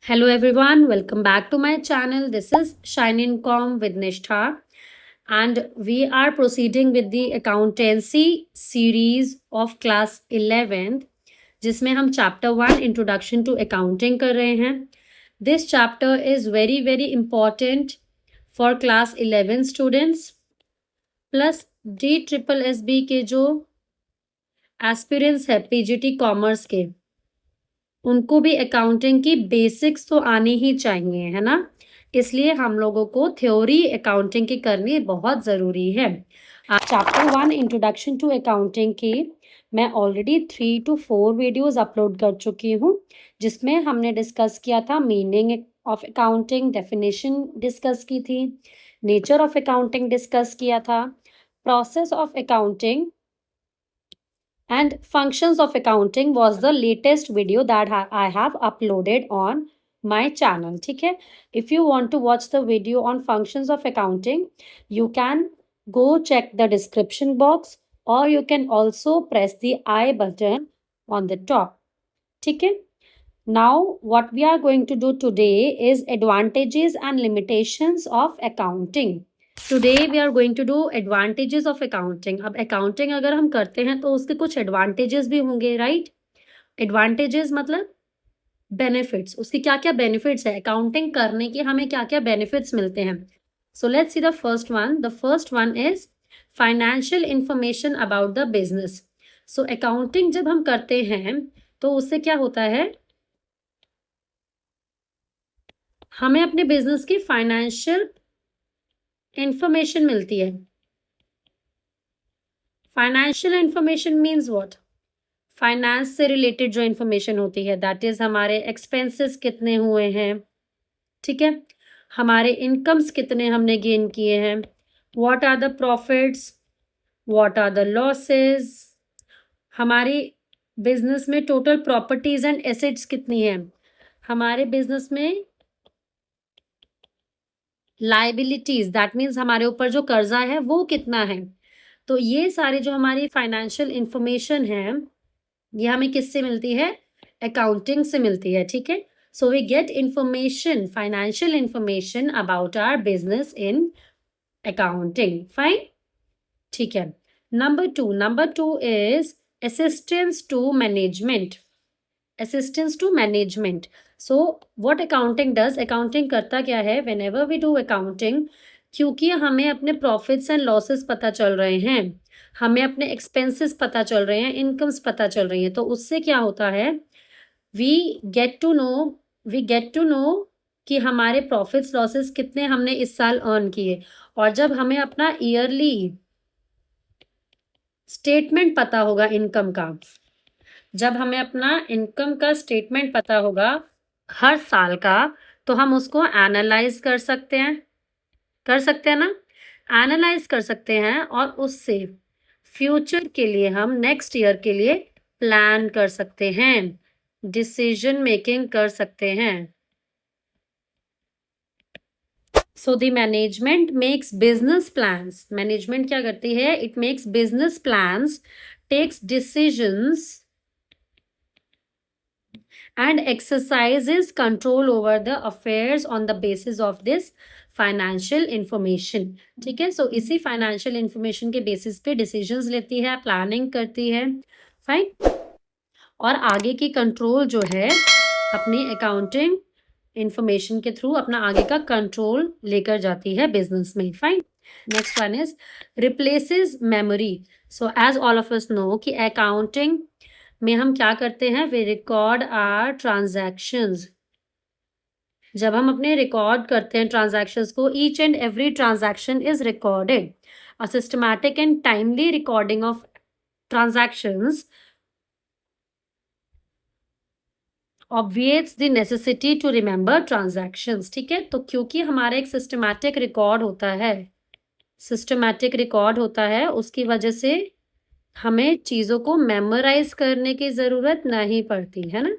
Hello everyone, welcome back to my channel. This is Shine Income with Nishtha, and we are proceeding with the accountancy series of class 11th जिसमें हम chapter 1 introduction to accounting कर रहे हैं. This chapter is very important for class 11 students plus DSSB के जो aspirants है PGT commerce के उनको भी अकाउंटिंग की बेसिक्स तो आनी ही चाहिए, है ना? इसलिए हम लोगों को थ्योरी अकाउंटिंग की करनी बहुत ज़रूरी है. चैप्टर 1 इंट्रोडक्शन टू अकाउंटिंग की मैं ऑलरेडी 3 to 4 वीडियोस अपलोड कर चुकी हूँ, जिसमें हमने डिस्कस किया था meaning of accounting, definition discuss की थी, नेचर ऑफ अकाउंटिंग डिस्कस किया था, process of accounting and functions of accounting was the latest video that I have uploaded on my channel. ठीक है? If you want to watch the video on functions of accounting, you can go check the description box or you can also press the I button on the top. ठीक है? Now what we are going to do today is advantages and limitations of accounting. Today we are going to do advantages of accounting. अब accounting अगर हम करते हैं तो उसके कुछ एडवांटेजेस भी होंगे, राइट? एडवांटेजेस मतलब बेनिफिट्स. उसकी क्या क्या बेनिफिट्स है, अकाउंटिंग करने के हमें क्या क्या बेनिफिट्स मिलते हैं. So let's see the first one. The first one is financial information about the business. So accounting जब हम करते हैं तो उससे क्या होता है, हमें अपने बिजनेस की फाइनेंशियल इंफॉर्मेशन मिलती है. Financial information means what? Finance से रिलेटेड जो इंफॉर्मेशन होती है, दैट इज हमारे एक्सपेंसेस कितने हुए हैं, ठीक है, हमारे इनकम्स कितने हमने गेन किए हैं, what are the profits, what are the losses, हमारी बिजनेस में टोटल प्रॉपर्टीज एंड एसेट्स कितनी हैं, हमारे बिजनेस में लाइबिलिटीज, दैट मीन्स हमारे ऊपर जो कर्जा है वो कितना है. तो ये सारी जो हमारी फाइनेंशियल इंफॉर्मेशन है ये हमें किससे मिलती है? अकाउंटिंग से मिलती है. ठीक है, so we get information, financial information about our business in accounting. Fine, ठीक है. Number two is assistance to management. Assistance to management. So what accounting does, accounting करता क्या है? Whenever we do accounting, क्योंकि हमें अपने profits and losses पता चल रहे हैं, हमें अपने एक्सपेंसेस पता चल रहे हैं, इनकम्स पता चल रही हैं, तो उससे क्या होता है, वी गेट टू नो कि हमारे प्रॉफिट्स लॉसेस कितने हमने इस साल अर्न किए. और जब हमें अपना ईयरली स्टेटमेंट पता होगा इनकम का, जब हमें अपना इनकम का स्टेटमेंट पता होगा हर साल का, तो हम उसको एनालाइज कर सकते हैं ना, एनालाइज कर सकते हैं, और उससे फ्यूचर के लिए हम नेक्स्ट ईयर के लिए प्लान कर सकते हैं, डिसीजन मेकिंग कर सकते हैं. So the management makes business plans. Management क्या करती है? It makes business plans, takes decisions and exercises control over the affairs on the basis of this financial information. ठीक है, सो इसी फाइनेंशियल इंफॉर्मेशन के बेसिस पे डिसीजंस लेती है, प्लानिंग करती है. फाइन, और आगे की कंट्रोल जो है अपनी अकाउंटिंग इंफॉर्मेशन के थ्रू अपना आगे का कंट्रोल लेकर जाती है बिजनेस में. Fine, next one is replaces memory. So as all of us know कि अकाउंटिंग में हम क्या करते हैं? We record our transactions. जब हम अपने रिकॉर्ड करते हैं ट्रांजैक्शंस को, each and every transaction is recorded. A systematic and timely recording of transactions obviates the necessity to remember transactions. ठीक है, तो क्योंकि हमारा एक सिस्टमैटिक रिकॉर्ड होता है, उसकी वजह से हमें चीज़ों को मेमोराइज करने की ज़रूरत नहीं पड़ती है ना.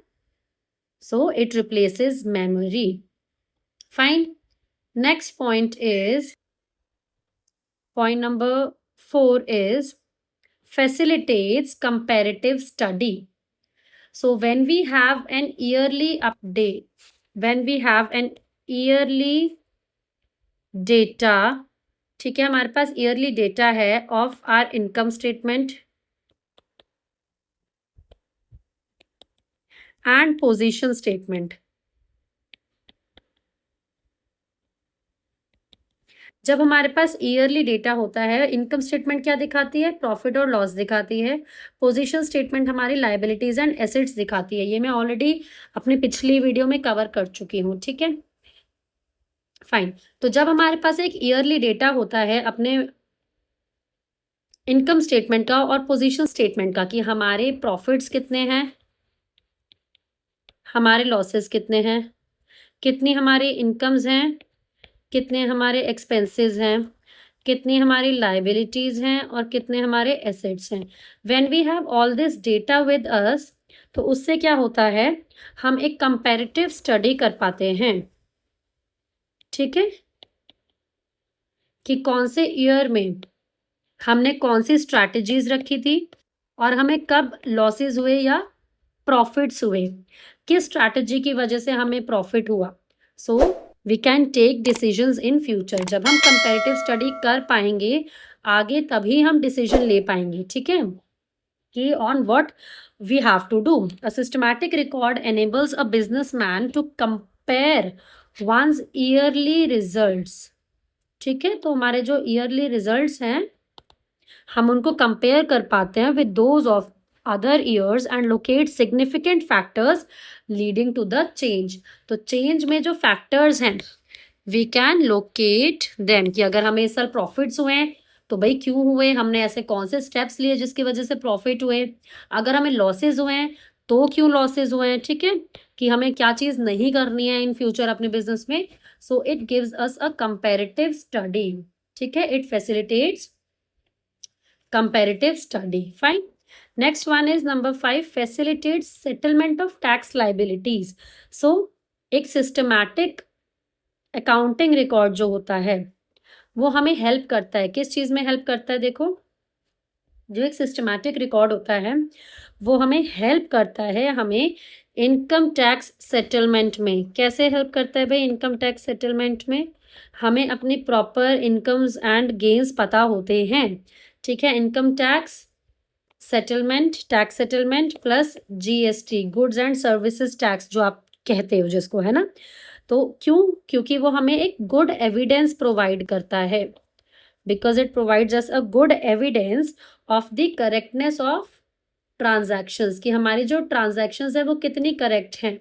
So it replaces memory. Fine, next point number 4 is facilitates comparative study. So when we have an yearly update, when we have an yearly data, ठीक है, हमारे पास ईयरली डेटा है of our income statement and position statement. जब हमारे पास yearly data होता है, इनकम स्टेटमेंट क्या दिखाती है? प्रॉफिट और लॉस दिखाती है। पोजीशन स्टेटमेंट हमारी लायबिलिटीज एंड एसेट्स दिखाती है। ये मैं ऑलरेडी अपनी पिछली वीडियो में कवर कर चुकी हूँ, ठीक है, फाइन। तो जब हमारे पास एक ईयरली डेटा होता है अपने इनकम स्टेटमेंट का और पोजीशन स्टेटमेंट का कि हमारे प्रॉफिट्स कितने हैं, हमारे लॉसेस कितने हैं, कितनी हमारी इनकम्स हैं, कितने हमारे एक्सपेंसेस हैं, कितनी हमारी लाइबिलिटीज हैं और कितने हमारे एसेट्स हैं। When we have all this data with us, तो उससे क्या होता है, हम एक कंपैरेटिव स्टडी कर पाते हैं, ठीक है, कि कौन से ईयर में हमने कौन सी स्ट्रैटेजीज रखी थी और हमें कब लॉसेस हुए या प्रॉफिट्स हुए, किस स्ट्रैटेजी की वजह से हमें प्रॉफिट हुआ। So we can take decisions in future. जब हम कंपैरेटिव स्टडी कर पाएंगे आगे, तभी हम डिसीजन ले पाएंगे, ठीक है, कि on what we have to do. A systematic record enables a businessman to compare one's yearly results, ठीक है। तो हमारे जो ईयरली रिजल्ट्स हैं हम उनको कंपेयर कर पाते हैं with those of other years and locate significant factors leading to the change. तो चेंज में जो फैक्टर्स हैं वी कैन लोकेट देम, कि अगर हमें इस साल प्रॉफिट्स हुए हैं तो भाई क्यों हुए, हमने ऐसे कौन से स्टेप्स लिए जिसकी वजह से प्रॉफिट हुए। अगर हमें लॉसेज हुए हैं तो क्यों लॉसेज हुए हैं, ठीक है, कि हमें क्या चीज नहीं करनी है इन फ्यूचर अपने बिजनेस में। So it gives us a comparative study, ठीक है, it facilitates comparative study, fine. Next one is number 5, facilitates settlement of tax liabilities. So एक systematic accounting record जो होता है वो हमें हेल्प करता है, किस चीज में हेल्प करता है, देखो, जो एक सिस्टमैटिक रिकॉर्ड होता है वो हमें हेल्प करता है, हमें इनकम टैक्स सेटलमेंट में। कैसे हेल्प करता है भाई इनकम टैक्स सेटलमेंट में? हमें अपनी प्रॉपर इनकम्स एंड गेन्स पता होते हैं, ठीक है। Income tax settlement, tax settlement plus GST, goods and services tax जो आप कहते हो जिसको, है ना। तो क्यों? क्योंकि वो हमें एक गुड एविडेंस प्रोवाइड करता है, because it provides us a good evidence of the correctness of transactions, कि हमारी जो ट्रांजैक्शंस है वो कितनी करेक्ट हैं।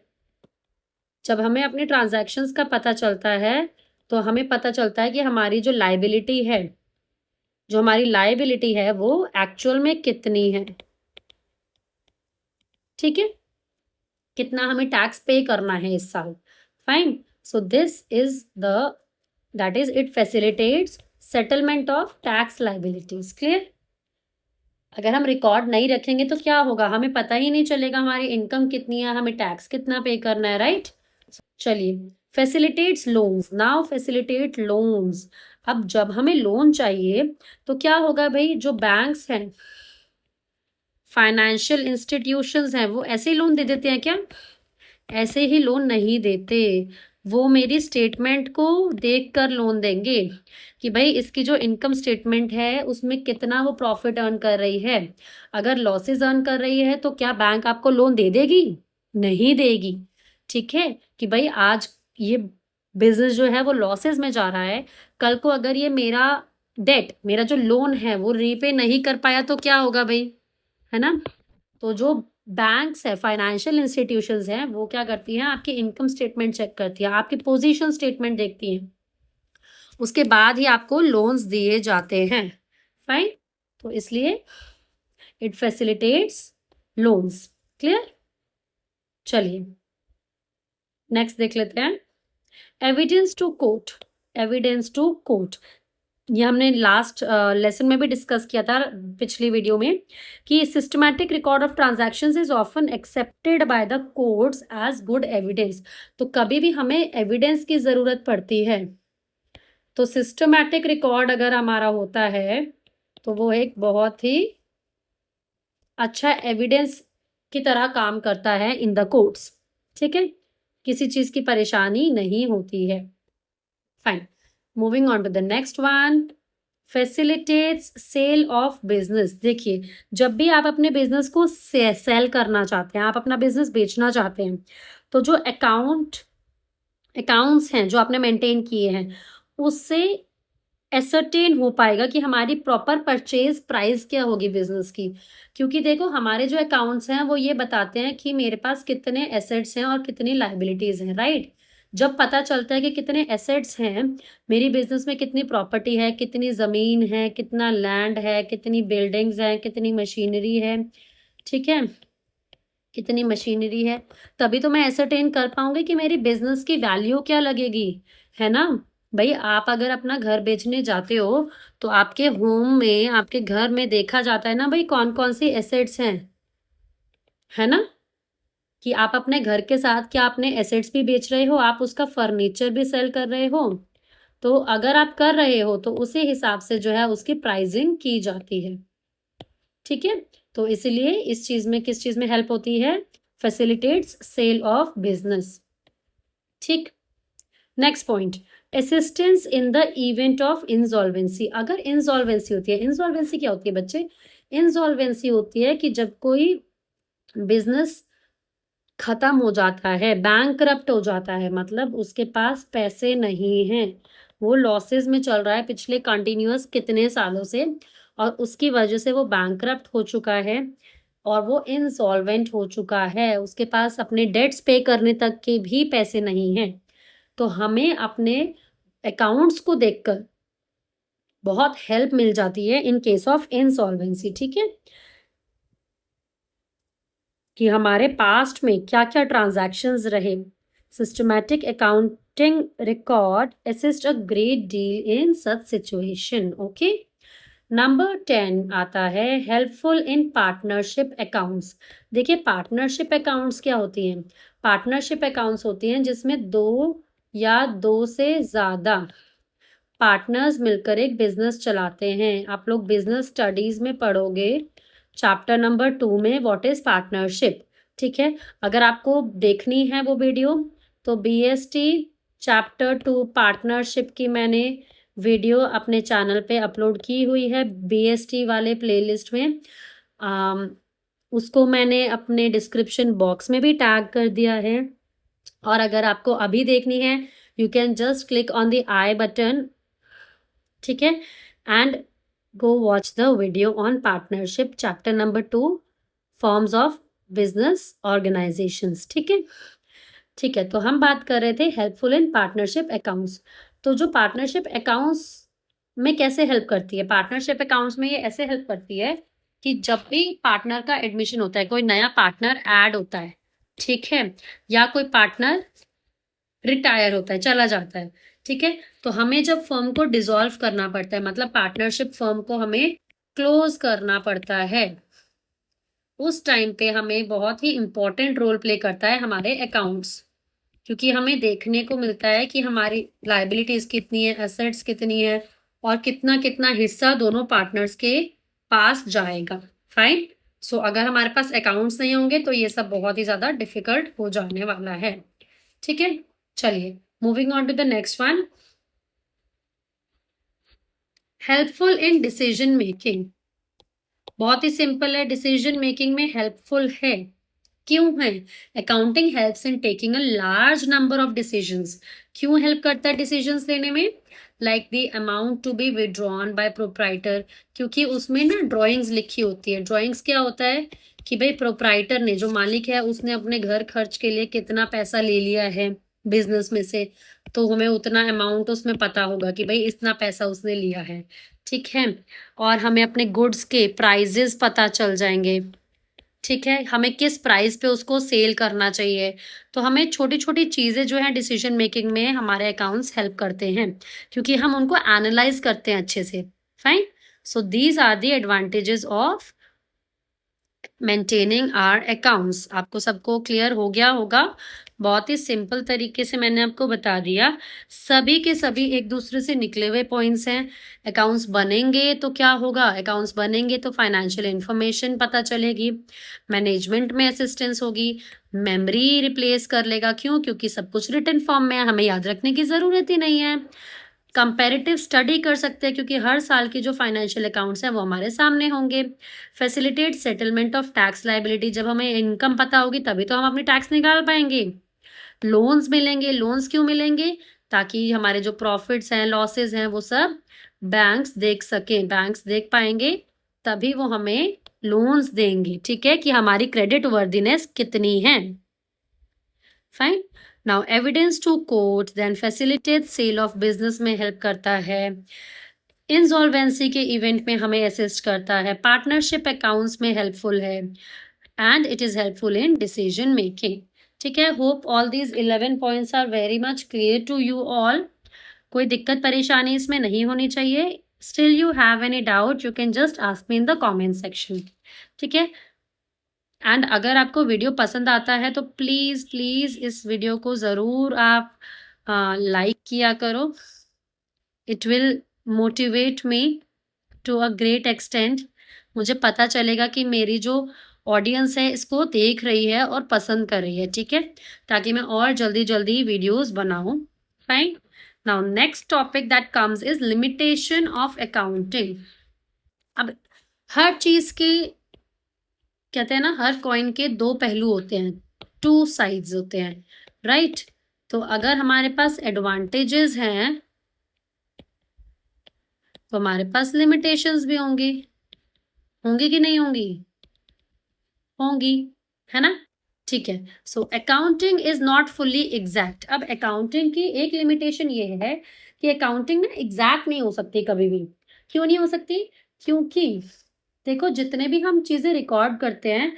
जब हमें अपनी ट्रांजैक्शंस का पता चलता है तो हमें पता चलता है कि हमारी जो लाइबिलिटी है, जो हमारी लाइबिलिटी है वो एक्चुअल में कितनी है, ठीक है, कितना हमें टैक्स पे करना है इस साल, fine. So this is the that is it facilitates settlement of tax liabilities, clear. अगर हम रिकॉर्ड नहीं रखेंगे तो क्या होगा, हमें पता ही नहीं चलेगा हमारी इनकम कितनी है, हमें टैक्स कितना पे करना है, राइट। चलिए, facilitates loans, now facilitate loans. अब जब हमें लोन चाहिए तो क्या होगा भाई, जो बैंक्स हैं, फाइनेंशियल इंस्टीट्यूशंस हैं, वो ऐसे ही लोन दे देते हैं क्या? ऐसे ही लोन नहीं देते, वो मेरी स्टेटमेंट को देखकर लोन देंगे कि भाई इसकी जो इनकम स्टेटमेंट है उसमें कितना वो प्रॉफिट अर्न कर रही है। अगर लॉसेस अर्न कर रही है तो क्या बैंक आपको लोन दे देगी? नहीं देगी, ठीक है, कि भाई आज ये बिजनेस जो है वो लॉसेस में जा रहा है, कल को अगर ये मेरा डेट, मेरा जो लोन है वो रीपे नहीं कर पाया तो क्या होगा भाई, है ना। तो जो बैंक्स है, फाइनेंशियल इंस्टीट्यूशंस हैं, वो क्या करती हैं, आपकी इनकम स्टेटमेंट चेक करती है, आपकी पोजीशन स्टेटमेंट देखती हैं, उसके बाद ही आपको लोन्स दिए जाते हैं, फाइन। तो इसलिए इट फैसिलिटेट्स लोन्स, क्लियर। चलिए नेक्स्ट देख लेते हैं, evidence to court. Evidence to court ये हमने लास्ट लेसन में भी डिस्कस किया था पिछली वीडियो में, कि systematic record of transactions is often accepted by the courts as good evidence. तो कभी भी हमें एविडेंस की जरूरत पड़ती है तो सिस्टमैटिक रिकॉर्ड अगर हमारा होता है तो वो एक बहुत ही अच्छा एविडेंस की तरह काम करता है इन द कोर्ट्स, ठीक है, किसी चीज की परेशानी नहीं होती है। Fine, moving on to the next one, facilitates sale of business. देखिए, जब भी आप अपने बिजनेस को सेल करना चाहते हैं, आप अपना बिजनेस बेचना चाहते हैं, तो जो अकाउंट्स हैं जो आपने मेंटेन किए हैं, उससे एसरटेन हो पाएगा कि हमारी प्रॉपर परचेज प्राइस क्या होगी बिजनेस की। क्योंकि देखो, हमारे जो अकाउंट्स हैं वो ये बताते हैं कि मेरे पास कितने एसेट्स हैं और कितनी लायबिलिटीज हैं, राइट। जब पता चलता है कि कितने एसेट्स हैं, मेरी बिजनेस में कितनी प्रॉपर्टी है, कितनी जमीन है, कितना लैंड है, कितनी बिल्डिंग्स हैं, कितनी मशीनरी है, ठीक है, कितनी मशीनरी है, तभी तो मैं एसरटेन कर पाऊंगी कि मेरी बिजनेस की वैल्यू क्या लगेगी, है ना। भाई, आप अगर अपना घर बेचने जाते हो तो आपके होम में, आपके घर में देखा जाता है ना भाई, कौन कौन सी एसेट्स हैं, है ना। कि आप अपने घर के साथ क्या अपने एसेट्स भी बेच रहे हो, आप उसका फर्नीचर भी सेल कर रहे हो। तो अगर आप कर रहे हो तो उसी हिसाब से जो है उसकी प्राइसिंग की जाती है, ठीक है। तो इसीलिए इस चीज में, किस चीज में हेल्प होती है, फैसिलिटेट्स सेल ऑफ बिजनेस, ठीक। Next point, assistance in the event of insolvency. अगर इंसॉल्वेंसी होती है, इंसॉल्वेंसी क्या होती है बच्चे, इंसॉल्वेंसी होती है कि जब कोई बिजनेस खत्म हो जाता है, बैंकरप्ट हो जाता है, मतलब उसके पास पैसे नहीं हैं, वो लॉसेस में चल रहा है पिछले कंटिन्यूअस कितने सालों से, और उसकी वजह से वो बैंकरप्ट हो चुका है और वो इंसॉल्वेंट हो चुका है, उसके पास अपने डेट्स पे करने तक के भी पैसे नहीं हैं। तो हमें अपने अकाउंट्स को देखकर बहुत हेल्प मिल जाती है इन केस ऑफ इंसॉल्वेंसी, ठीक है, कि हमारे पास्ट में क्या क्या ट्रांजैक्शंस रहे। Systematic accounting record assist a great deal in such situation, okay. Number 10 आता है हेल्पफुल इन पार्टनरशिप अकाउंट्स। देखिए, पार्टनरशिप अकाउंट्स क्या होती हैं, पार्टनरशिप अकाउंट्स होती हैं जिसमें दो या दो से ज्यादा पार्टनर्स मिलकर एक बिजनेस चलाते हैं। आप लोग बिजनेस स्टडीज में पढ़ोगे चैप्टर नंबर 2 में व्हाट इज पार्टनरशिप, ठीक है। अगर आपको देखनी है वो वीडियो तो बीएसटी चैप्टर 2 पार्टनरशिप की मैंने वीडियो अपने चैनल पे अपलोड की हुई है, बीएसटी वाले प्लेलिस्ट में। उसको मैंने अपने डिस्क्रिप्शन बॉक्स में भी टैग कर दिया है, और अगर आपको अभी देखनी है you can just click on the I button, ठीक है, and go watch the video on partnership chapter number 2 forms of business organisations, ठीक है। ठीक है, तो हम बात कर रहे थे हेल्पफुल इन पार्टनरशिप अकाउंट्स। तो जो पार्टनरशिप अकाउंट्स में कैसे हेल्प करती है, पार्टनरशिप अकाउंट्स में ये ऐसे हेल्प करती है कि जब भी पार्टनर का एडमिशन होता है, कोई नया पार्टनर ऐड होता है, ठीक है, या कोई पार्टनर रिटायर होता है, चला जाता है, ठीक है, तो हमें जब फर्म को डिसॉल्व करना पड़ता है, मतलब पार्टनरशिप फर्म को हमें क्लोज करना पड़ता है, उस टाइम पे हमें बहुत ही इंपॉर्टेंट रोल प्ले करता है हमारे अकाउंट्स। क्योंकि हमें देखने को मिलता है कि हमारी लायबिलिटीज कितनी है, एसेट्स कितनी है, और कितना कितना हिस्सा दोनों पार्टनर्स के पास जाएगा। फाइन, सो अगर हमारे पास अकाउंट्स नहीं होंगे तो ये सब बहुत ही ज्यादा डिफिकल्ट हो जाने वाला है, ठीक है। चलिए, moving on to the next one, helpful in decision making. बहुत ही सिंपल है, डिसीजन मेकिंग में हेल्पफुल है। क्यों है, accounting helps in taking a large number of decisions. क्यों हेल्प करता है डिसीजंस लेने में, like the amount to be withdrawn by proprietor, क्योंकि उसमें ना ड्राइंग्स लिखी होती है। ड्राइंग्स क्या होता है कि भाई प्रोप्राइटर ने, जो मालिक है, उसने अपने घर खर्च के लिए कितना पैसा ले लिया है बिजनेस में से, तो हमें उतना अमाउंट उसमें पता होगा कि भाई इतना पैसा उसने लिया है, ठीक है। और हमें अपने गुड्स के प्राइजेस पता चल जाएंगे, ठीक है, हमें किस प्राइस पे उसको सेल करना चाहिए। तो हमें छोटी छोटी चीजें जो है डिसीजन मेकिंग में हमारे अकाउंट्स हेल्प करते हैं, क्योंकि हम उनको एनालाइज करते हैं अच्छे से। Fine, so these are the advantages of maintaining our accounts. आपको सबको क्लियर हो गया होगा। बहुत ही सिंपल तरीके से मैंने आपको बता दिया। सभी के सभी एक दूसरे से निकले हुए पॉइंट्स हैं। अकाउंट्स बनेंगे तो क्या होगा? अकाउंट्स बनेंगे तो फाइनेंशियल इंफॉर्मेशन पता चलेगी, मैनेजमेंट में असिस्टेंस होगी, मेमोरी रिप्लेस कर लेगा। क्यों? क्योंकि सब कुछ रिटन फॉर्म में है, हमें याद रखने की ज़रूरत ही नहीं है। कंपैरेटिव स्टडी कर सकते हैं क्योंकि हर साल की जो फाइनेंशियल अकाउंट्स हैं वो हमारे सामने होंगे। Facilitate settlement of tax liability, जब हमें इनकम पता होगी तभी तो हम अपनी टैक्स निकाल पाएंगे। लोन्स मिलेंगे। लोन्स क्यों मिलेंगे? ताकि हमारे जो प्रॉफिट्स हैं, लॉसेस हैं, वो सब बैंक्स देख सकें, बैंक्स देख पाएंगे, तभी वो हमें लोन्स देंगे। ठीक है, कि हमारी क्रेडिट वर्दीनेस कितनी है। Fine. Now evidence to court then facilitate sale of business में हेल्प करता है। इंसॉल्वेंसी के इवेंट में हमें असिस्ट करता है। पार्टनरशिप अकाउंट्स में हेल्पफुल है and it is helpful in decision making. ठीक है, hope all these 11 points are very much clear to you all. कोई दिक्कत परेशानी इसमें नहीं होनी चाहिए। Still you have any doubt you can just ask me in the comment section. ठीक है, एंड अगर आपको वीडियो पसंद आता है तो प्लीज़ प्लीज़ इस वीडियो को ज़रूर आप लाइक किया करो। It will motivate me to a great extent. मुझे पता चलेगा कि मेरी जो ऑडियंस है इसको देख रही है और पसंद कर रही है। ठीक है, ताकि मैं और जल्दी जल्दी वीडियोस बनाऊं। Fine. Now next topic that comes is limitation of accounting. अब हर चीज की, कहते हैं ना, हर कॉइन के दो पहलू होते हैं, टू साइड्स होते हैं, राइट? तो अगर हमारे पास एडवांटेजेस हैं तो हमारे पास लिमिटेशंस भी होंगी। होंगी कि नहीं होंगी? होंगी, है ना? ठीक है। So accounting is not fully exact. अब अकाउंटिंग की एक लिमिटेशन ये है कि अकाउंटिंग ना एग्जैक्ट नहीं हो सकती कभी भी। क्यों नहीं हो सकती? क्योंकि देखो, जितने भी हम चीजें रिकॉर्ड करते हैं,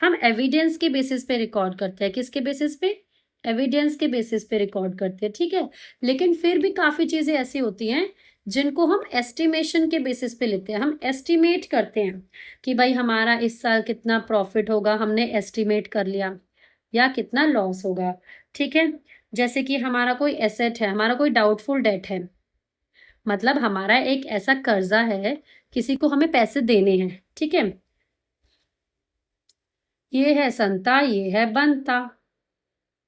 हम एविडेंस के बेसिस पे रिकॉर्ड करते हैं। किसके बेसिस पे? एविडेंस के बेसिस पे रिकॉर्ड करते हैं। ठीक है, लेकिन फिर भी काफी चीजें ऐसी होती हैं जिनको हम एस्टिमेशन के बेसिस पे लेते हैं। हम एस्टिमेट करते हैं कि भाई हमारा इस साल कितना प्रॉफिट होगा, हमने एस्टिमेट कर लिया, या कितना लॉस होगा। ठीक है, जैसे कि हमारा कोई एसेट है, हमारा कोई डाउटफुल डेट है, मतलब हमारा एक ऐसा कर्जा है, किसी को हमें पैसे देने हैं। ठीक है, ये है संता, ये है बनता।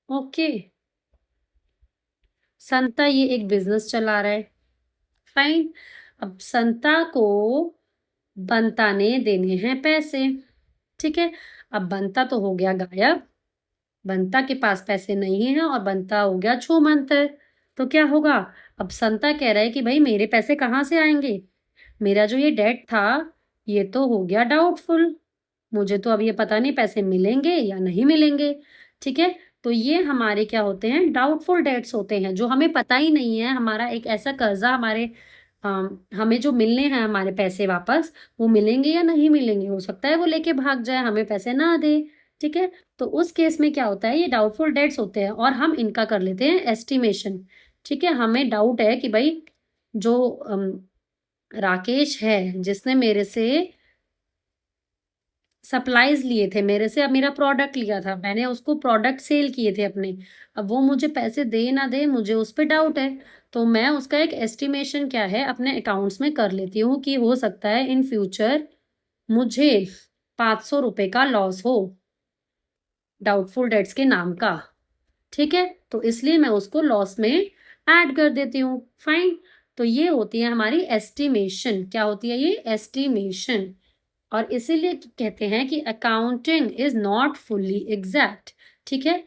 ओके, संता ये एक बिजनेस चला रहा है। फाइन। अब संता को बनता ने देने हैं पैसे। ठीक है, अब बनता तो हो गया गायब, बनता के पास पैसे नहीं है और बनता हो गया छूमंतर। तो क्या होगा? अब संता कह रहा है कि भाई मेरे पैसे कहाँ से आएंगे? मेरा जो ये डेट था ये तो हो गया डाउटफुल, मुझे तो अब ये पता नहीं पैसे मिलेंगे या नहीं मिलेंगे। ठीक है, तो ये हमारे क्या होते हैं? डाउटफुल डेट्स होते हैं, जो हमें पता ही नहीं है। हमारा एक ऐसा कर्जा, हमारे हमें जो मिलने हैं हमारे पैसे वापस, वो मिलेंगे या नहीं मिलेंगे। हो सकता है वो लेके भाग जाए, हमें पैसे ना दे। ठीक है, तो उस केस में क्या होता है? ये डाउटफुल डेट्स होते हैं और हम इनका कर लेते हैं एस्टिमेशन। ठीक है, हमें डाउट है कि भाई जो राकेश है, जिसने मेरे से सप्लाईज लिए थे, मेरे से अब मेरा प्रोडक्ट लिया था, मैंने उसको प्रोडक्ट सेल किए थे अपने, अब वो मुझे पैसे दे ना दे, मुझे उस पर डाउट है। तो मैं उसका एक एस्टिमेशन क्या है अपने अकाउंट्स में कर लेती हूँ कि हो सकता है इन फ्यूचर मुझे 500 रुपए का लॉस हो डाउटफुल डेट्स के नाम का। ठीक है, तो इसलिए मैं उसको लॉस में ऐड कर देती हूँ। फाइन। तो ये होती है हमारी एस्टिमेशन। क्या होती है ये? एस्टिमेशन। और इसीलिए कहते हैं कि accounting is not fully exact. ठीक है,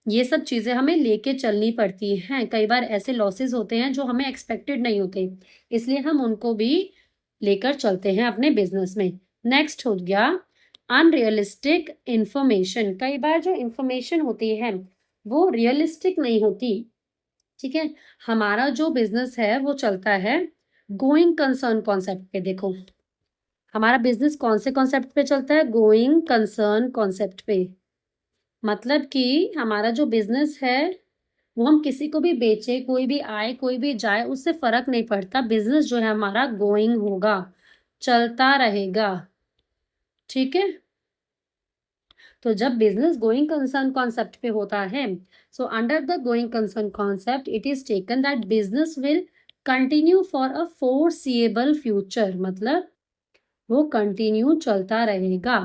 ये सब चीजें हमें लेके चलनी पड़ती हैं। कई बार ऐसे लॉसेस होते हैं जो हमें एक्सपेक्टेड नहीं होते, इसलिए हम उनको भी लेकर चलते हैं अपने बिजनेस में। नेक्स्ट हो गया अनरियलिस्टिक इंफॉर्मेशन। कई बार जो इंफॉर्मेशन होती है वो रियलिस्टिक नहीं होती। ठीक है, हमारा जो बिजनेस है वो चलता है गोइंग कंसर्न कॉन्सेप्ट पे। देखो, हमारा बिजनेस कौन से कॉन्सेप्ट पे चलता है? गोइंग कंसर्न कॉन्सेप्ट पे। मतलब कि हमारा जो बिजनेस है वो हम किसी को भी बेचे, कोई भी आए कोई भी जाए, उससे फर्क नहीं पड़ता। बिजनेस जो है हमारा गोइंग होगा, चलता रहेगा। ठीक है, तो जब बिजनेस गोइंग कंसर्न कॉन्सेप्ट पे होता है, so under the going concern concept it is taken that business will continue for a foreseeable future, मतलब वो कंटिन्यू चलता रहेगा।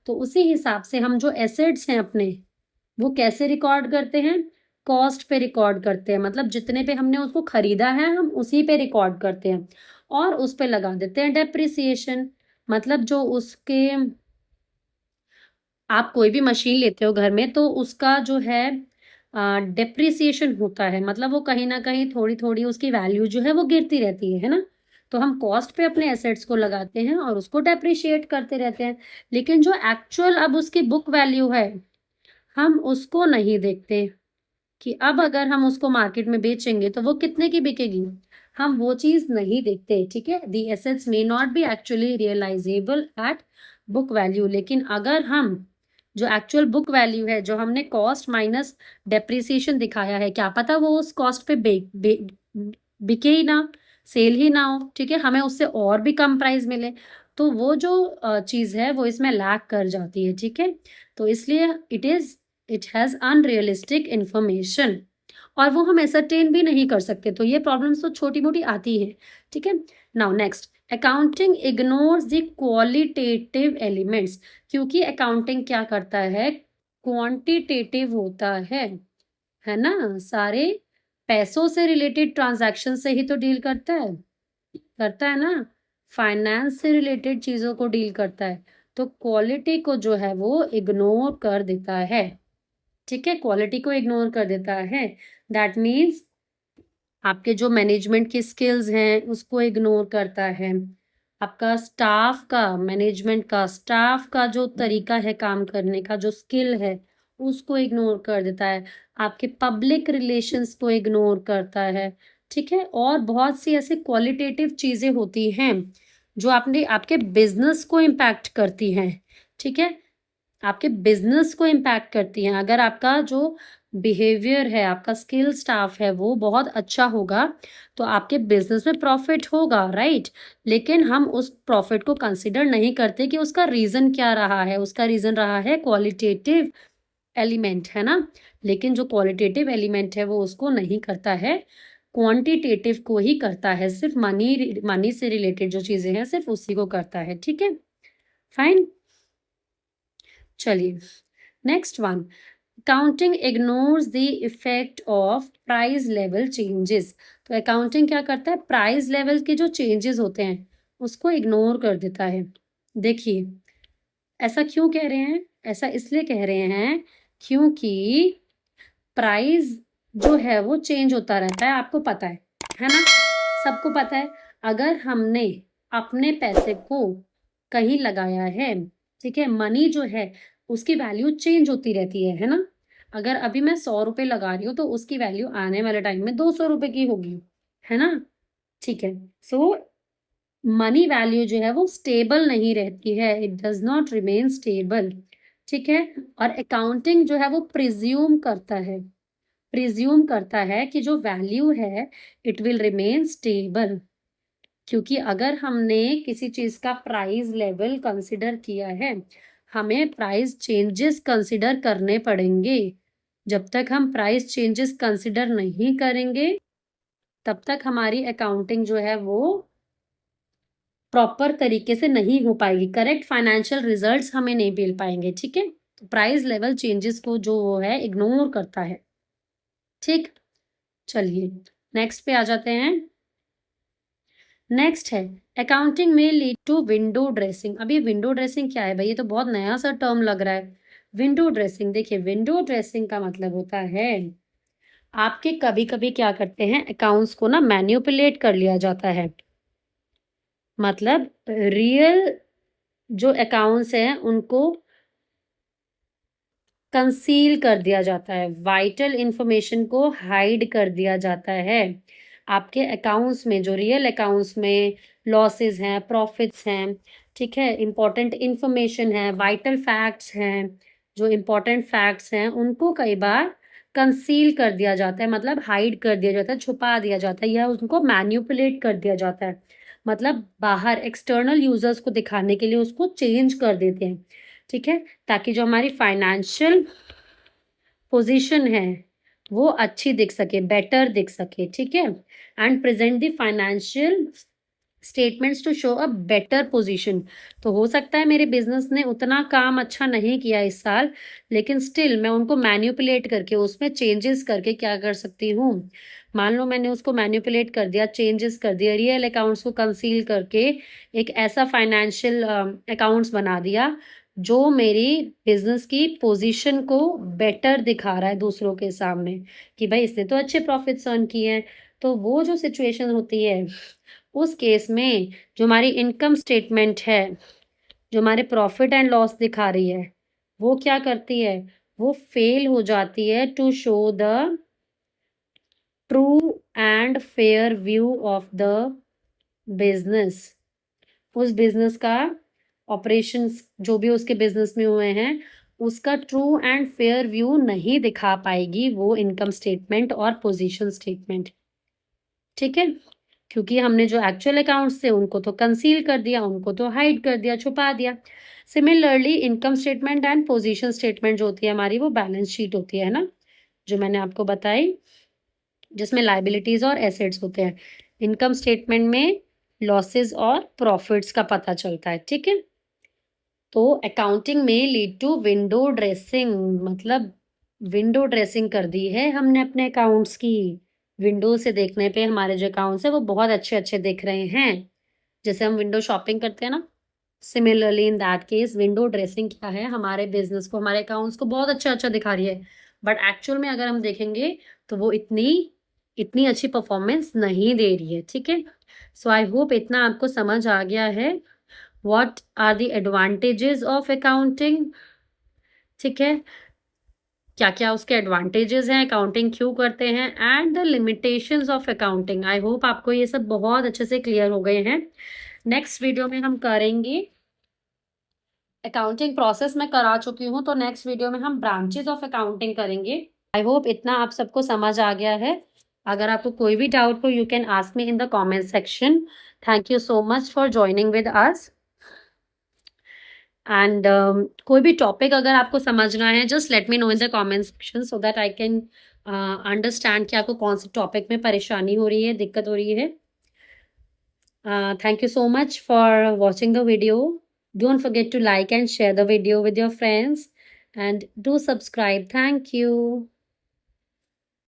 तो उसी हिसाब से हम जो एसेट्स हैं अपने, वो कैसे रिकॉर्ड करते हैं? कॉस्ट पे रिकॉर्ड करते हैं, मतलब जितने पे हमने उसको खरीदा है हम उसी पे रिकॉर्ड करते हैं और उस पे लगा देते हैं डेप्रिसिएशन। मतलब जो उसके, आप कोई भी मशीन लेते हो घर में तो उसका जो है डेप्रिसिएशन होता है, मतलब वो कहीं ना कहीं थोड़ी थोड़ी उसकी वैल्यू जो है वो गिरती रहती है ना। तो हम कॉस्ट पे अपने एसेट्स को लगाते हैं और उसको डेप्रिशिएट करते रहते हैं, लेकिन जो एक्चुअल अब उसकी बुक वैल्यू है हम उसको नहीं देखते कि अब अगर हम उसको मार्केट में बेचेंगे तो वो कितने की बिकेगी, हम वो चीज नहीं देखते। ठीक है, the assets may not be actually realisable at book value, लेकिन अगर हम जो एक्चुअल बुक वैल्यू है, जो हमने कॉस्ट माइनस डेप्रिसिएशन दिखाया है, क्या पता वो उस कॉस्ट पे बिके ही ना, सेल ही ना हो, ठीक है, हमें उससे और भी कम प्राइस मिले, तो वो जो चीज है वो इसमें लैक कर जाती है। ठीक है, तो इसलिए इट हैज अनरियलिस्टिक इंफॉर्मेशन और वो हम एसरटेन भी नहीं कर सकते, तो ये प्रॉब्लम्स तो छोटी मोटी आती है। ठीक है, now next, accounting ignores the qualitative elements, क्योंकि अकाउंटिंग क्या करता है, क्वांटिटेटिव होता है ना, सारे पैसों से रिलेटेड ट्रांजैक्शन से ही तो डील करता है ना, फाइनेंस से रिलेटेड चीजों को डील करता है, तो क्वालिटी को जो है वो इग्नोर कर देता है। ठीक है, क्वालिटी को इग्नोर कर देता है, दैट मीन्स आपके जो मैनेजमेंट की स्किल्स हैं उसको इग्नोर करता है, आपका स्टाफ का, मैनेजमेंट का स्टाफ का जो तरीका है काम करने का, जो स्किल है उसको इग्नोर कर देता है, आपके पब्लिक रिलेशंस को इग्नोर करता है। ठीक है, और बहुत सी ऐसी क्वालिटेटिव चीजें होती हैं जो आपने आपके बिजनेस को इम्पैक्ट करती हैं। ठीक है, आपके बिजनेस को इम्पैक्ट करती हैं। अगर आपका जो बिहेवियर है, आपका स्किल स्टाफ है वो बहुत अच्छा होगा तो आपके बिजनेस में प्रॉफिट होगा, राइट। लेकिन हम उस प्रॉफिट को कंसिडर नहीं करते कि उसका रीजन क्या रहा है, उसका रीजन रहा है क्वालिटेटिव एलिमेंट, है ना। लेकिन जो क्वालिटेटिव एलिमेंट है वो उसको नहीं करता है, क्वांटिटेटिव को ही करता है, सिर्फ मनी मनी से रिलेटेड जो चीजें हैं सिर्फ उसी को करता है। ठीक है, फाइन, चलिए next one, accounting ignores the effect of price level changes. तो अकाउंटिंग क्या करता है, प्राइस लेवल के जो चेंजेस होते हैं उसको इग्नोर कर देता है। देखिए, ऐसा क्यों कह रहे हैं, ऐसा इसलिए कह रहे हैं क्योंकि प्राइस जो है वो चेंज होता रहता है, आपको पता है ना, सबको पता है। अगर हमने अपने पैसे को कहीं लगाया है, ठीक है, मनी जो है उसकी वैल्यू चेंज होती रहती है ना। अगर अभी मैं 100 रुपए लगा रही हूँ तो उसकी वैल्यू आने वाले टाइम में 200 रुपए की होगी, है ना। ठीक है, सो मनी वैल्यू जो है वो स्टेबल नहीं रहती है, it does not remain stable. ठीक है, और अकाउंटिंग जो है वो प्रिज्यूम करता है कि जो वैल्यू है इट विल रिमेन स्टेबल, क्योंकि अगर हमने किसी चीज का प्राइस लेवल कंसिडर किया है, हमें प्राइस चेंजेस कंसिडर करने पड़ेंगे। जब तक हम प्राइस चेंजेस कंसिडर नहीं करेंगे तब तक हमारी अकाउंटिंग जो है वो प्रॉपर तरीके से नहीं हो पाएगी, करेक्ट फाइनेंशियल रिजल्ट्स हमें नहीं मिल पाएंगे। ठीक है, तो प्राइस लेवल चेंजेस को जो है इग्नोर करता है। ठीक, चलिए नेक्स्ट पे आ जाते हैं। नेक्स्ट है, अकाउंटिंग में लीड टू विंडो ड्रेसिंग। अब ये विंडो ड्रेसिंग क्या है भाई, ये तो बहुत नया सा टर्म लग रहा है। विंडो ड्रेसिंग, देखिए विंडो ड्रेसिंग का मतलब होता है आपके कभी कभी क्या करते हैं, अकाउंट्स को ना मैन्युपुलेट कर लिया जाता है, मतलब रियल जो अकाउंट्स हैं उनको कंसील कर दिया जाता है, वाइटल इंफॉर्मेशन को हाइड कर दिया जाता है। आपके अकाउंट्स में, जो रियल अकाउंट्स में लॉसेस हैं, प्रॉफिट्स हैं, ठीक है, इंपॉर्टेंट इंफॉर्मेशन है, वाइटल फैक्ट्स हैं, जो इंपॉर्टेंट फैक्ट्स हैं उनको कई बार कंसील कर दिया जाता है, मतलब हाइड कर दिया जाता है, छुपा दिया जाता है, या उनको मैन्युपुलेट कर दिया जाता है, मतलब बाहर एक्सटर्नल यूजर्स को दिखाने के लिए उसको चेंज कर देते हैं। ठीक है, ताकि जो हमारी फाइनेंशियल पोजीशन है वो अच्छी दिख सके, बेटर दिख सके, ठीक है। And present the financial statements to show a better position. तो हो सकता है मेरे बिजनेस ने उतना काम अच्छा नहीं किया इस साल, लेकिन स्टिल मैं उनको मैन्युपुलेट करके उसमें चेंजेस करके क्या कर सकती हूँ, मान लो मैंने उसको मैन्युपुलेट कर दिया, चेंजेस कर दिया, रियल अकाउंट्स को कंसील करके एक ऐसा फाइनेंशियल अकाउंट्स बना दिया जो मेरी बिजनेस की पोजीशन को बेटर दिखा रहा है दूसरों के सामने, कि भाई इसने तो अच्छे प्रॉफिट्स अर्न किए हैं। तो वो जो सिचुएशन होती है उस केस में जो हमारी इनकम स्टेटमेंट है, जो हमारे प्रॉफिट एंड लॉस दिखा रही है, वो क्या करती है, वो फेल हो जाती है to show the true and fair view of the business. उस बिजनेस का ऑपरेशंस जो भी उसके बिजनेस में हुए हैं उसका ट्रू एंड फेयर व्यू नहीं दिखा पाएगी वो इनकम स्टेटमेंट और पोजीशन स्टेटमेंट, ठीक है। क्योंकि हमने जो एक्चुअल अकाउंट्स थे उनको तो कंसील कर दिया, उनको तो हाइड कर दिया, छुपा दिया। Similarly income statement and position statement जो होती है हमारी वो बैलेंस शीट होती है ना, जो मैंने आपको बताई, जिसमें लायबिलिटीज और एसेट्स होते हैं। इनकम स्टेटमेंट में लॉसेस और प्रॉफिट्स का पता चलता है, ठीक है। तो अकाउंटिंग में लीड टू विंडो ड्रेसिंग, मतलब विंडो ड्रेसिंग कर दी है हमने अपने अकाउंट्स की। विंडो से देखने पे हमारे जो अकाउंट्स है वो बहुत अच्छे अच्छे दिख रहे हैं, जैसे हम विंडो शॉपिंग करते हैं ना। Similarly in that case window dressing क्या है, हमारे बिजनेस को, हमारे अकाउंट्स को बहुत अच्छा अच्छा दिखा रही है, बट एक्चुअल में अगर हम देखेंगे तो वो इतनी इतनी अच्छी परफॉर्मेंस नहीं दे रही है, ठीक है। सो आई होप इतना आपको समझ आ गया है what are the advantages of accounting, ठीक है, क्या क्या उसके एडवांटेजेस हैं, अकाउंटिंग क्यों करते हैं, and the limitations of accounting. I hope आपको ये सब बहुत अच्छे से क्लियर हो गए हैं। नेक्स्ट वीडियो में हम करेंगे, अकाउंटिंग प्रोसेस में करा चुकी हूँ, तो नेक्स्ट वीडियो में हम ब्रांचेस ऑफ अकाउंटिंग करेंगे। आई होप इतना आप सबको समझ आ गया है। अगर आपको कोई भी डाउट हो you can ask me in the comment section. Thank you so much for joining with us. And कोई भी टॉपिक अगर आपको समझना है just let me know in the comment section so that I can understand कि आपको कौन से टॉपिक में परेशानी हो रही है, दिक्कत हो रही है। Thank you so much for watching the video. Don't forget to like and share the video with your friends and do subscribe. Thank you.